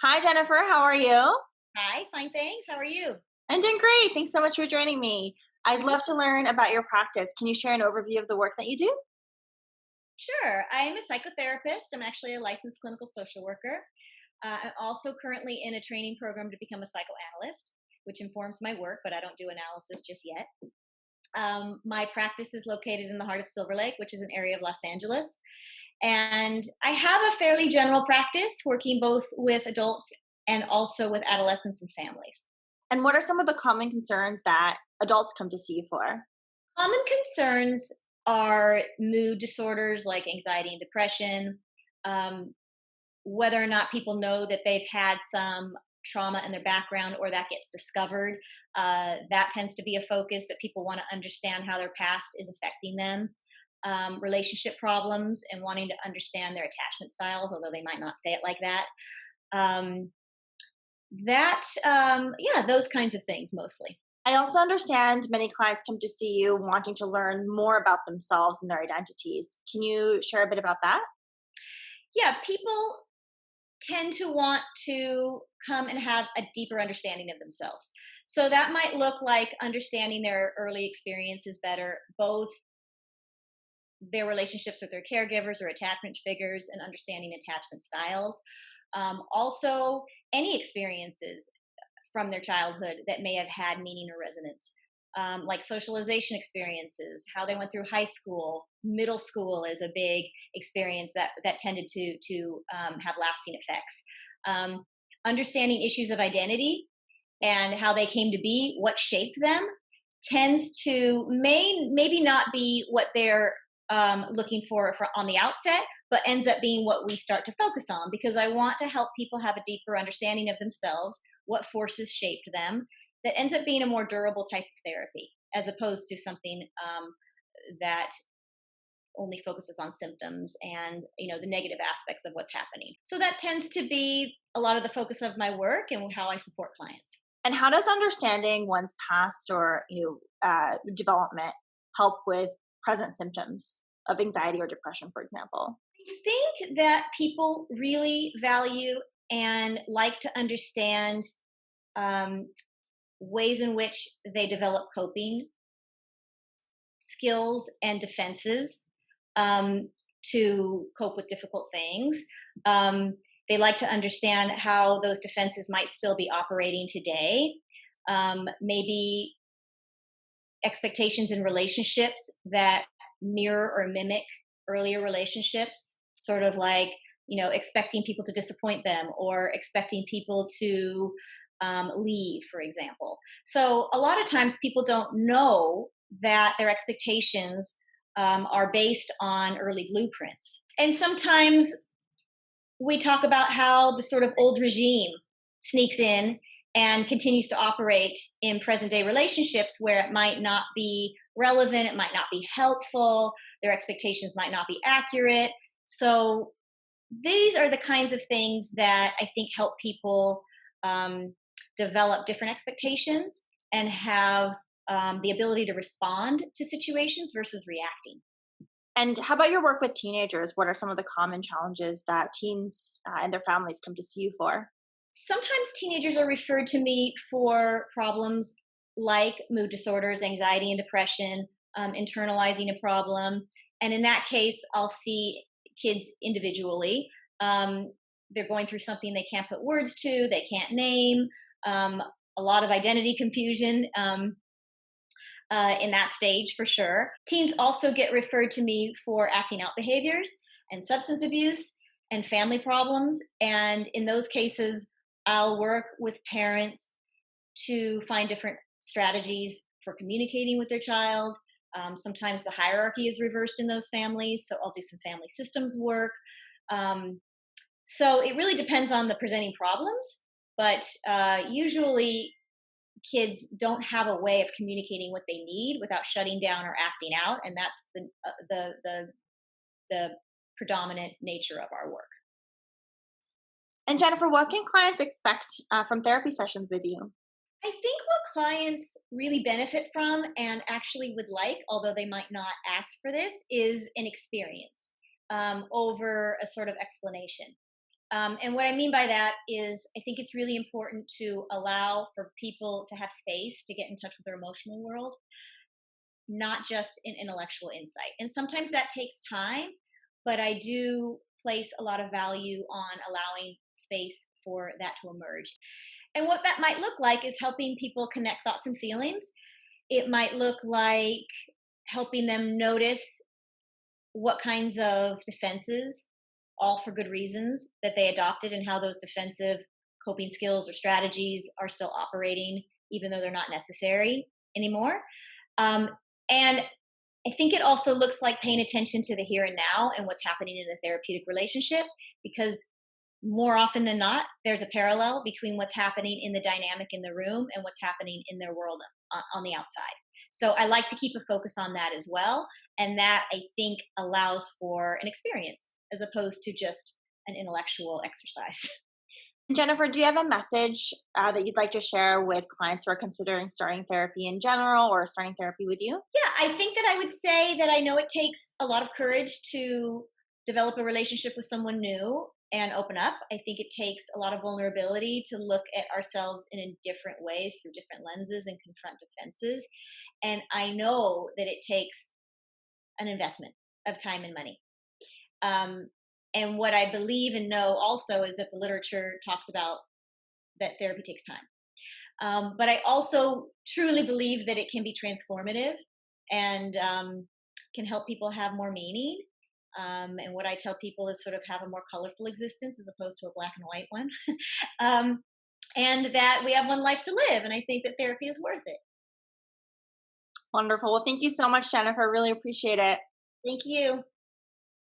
Hi, Jennifer. How are you? Hi, fine, thanks. How are you? I'm doing great. Thanks so much for joining me. I'd hmm love to learn about your practice. Can you share an overview of the work that you do? Sure. I'm a psychotherapist. I'm actually a licensed clinical social worker. I'm also currently in a training program to become a psychoanalyst, which informs my work, but I don't do analysis just yet. My practice is located in the heart of Silver Lake, which is an area of Los Angeles. And I have a fairly general practice working both with adults and also with adolescents and families. And what are some of the common concerns that adults come to see you for? Common concerns are mood disorders like anxiety and depression, um, whether or not people know that they've had some trauma in their background or that gets discovered. That tends to be a focus that people want to understand how their past is affecting them. Relationship problems and wanting to understand their attachment styles, although they might not say it like that. Um, yeah, those kinds of things mostly. I also understand many clients come to see you wanting to learn more about themselves and their identities. Can you share a bit about that? Yeah, people tend to want to come and have a deeper understanding of themselves. So that might look like understanding their early experiences better, both their relationships with their caregivers or attachment figures, and understanding attachment styles. Also, any experiences from their childhood that may have had meaning or resonance, like socialization experiences, how they went through high school, middle school is a big experience that tended to have lasting effects. Um, Understanding issues of identity and how they came to be, what shaped them, tends to maybe not be what they're looking for on the outset, but ends up being what we start to focus on because I want to help people have a deeper understanding of themselves, what forces shaped them, that ends up being a more durable type of therapy as opposed to something that only focuses on symptoms and the negative aspects of what's happening. So that tends to be a lot of the focus of my work and how I support clients. And how does understanding one's past or development help with present symptoms of anxiety or depression, for example? I think that people really value and like to understand um, ways in which they develop coping skills and defenses um, to cope with difficult things. Um, they like to understand how those defenses might still be operating today. Maybe expectations in relationships that mirror or mimic earlier relationships, sort of like, expecting people to disappoint them or expecting people to leave, for example. So a lot of times people don't know that their expectations are based on early blueprints. And sometimes we talk about how the sort of old regime sneaks in and continues to operate in present day relationships where it might not be relevant, it might not be helpful, their expectations might not be accurate. So, these are the kinds of things that I think help people um, develop different expectations and have the ability to respond to situations versus reacting. And how about your work with teenagers? What are some of the common challenges that teens and their families come to see you for? Sometimes teenagers are referred to me for problems like mood disorders, anxiety and depression, internalizing a problem. And in that case, I'll see kids individually. They're going through something they can't put words to, they can't name, um, a lot of identity confusion in that stage for sure. Teens also get referred to me for acting out behaviors and substance abuse and family problems. And in those cases, I'll work with parents to find different strategies for communicating with their child. Sometimes the hierarchy is reversed in those families, so I'll do some family systems work. Um, so it really depends on the presenting problems, but usually kids don't have a way of communicating what they need without shutting down or acting out, and that's the predominant nature of our work. And Jennifer, what can clients expect from therapy sessions with you? I think what clients really benefit from and actually would like, although they might not ask for this, is an experience over a sort of explanation. And what I mean by that is, I think it's really important to allow for people to have space to get in touch with their emotional world, not just an intellectual insight. And sometimes that takes time, but I do place a lot of value on allowing space for that to emerge. And what that might look like is helping people connect thoughts and feelings. It might look like helping them notice what kinds of defenses, all for good reasons, that they adopted, and how those defensive coping skills or strategies are still operating, even though they're not necessary anymore. Um, and I think it also looks like paying attention to the here and now and what's happening in a therapeutic relationship, because more often than not, there's a parallel between what's happening in the dynamic in the room and what's happening in their world on the outside. So I like to keep a focus on that as well. And that, I think, allows for an experience as opposed to just an intellectual exercise. Jennifer, do you have a message that you'd like to share with clients who are considering starting therapy in general or starting therapy with you? Yeah, I think that I would say that I know it takes a lot of courage to develop a relationship with someone new and open up. I think it takes a lot of vulnerability to look at ourselves in different ways through different lenses and confront defenses. And I know that it takes an investment of time and money. Um, and what I believe and know also is that the literature talks about that therapy takes time. But I also truly believe that it can be transformative and can help people have more meaning. And what I tell people is sort of have a more colorful existence as opposed to a black and white one. um, and that we have one life to live. And I think that therapy is worth it. Wonderful. Well, thank you so much, Jennifer. Really appreciate it. Thank you.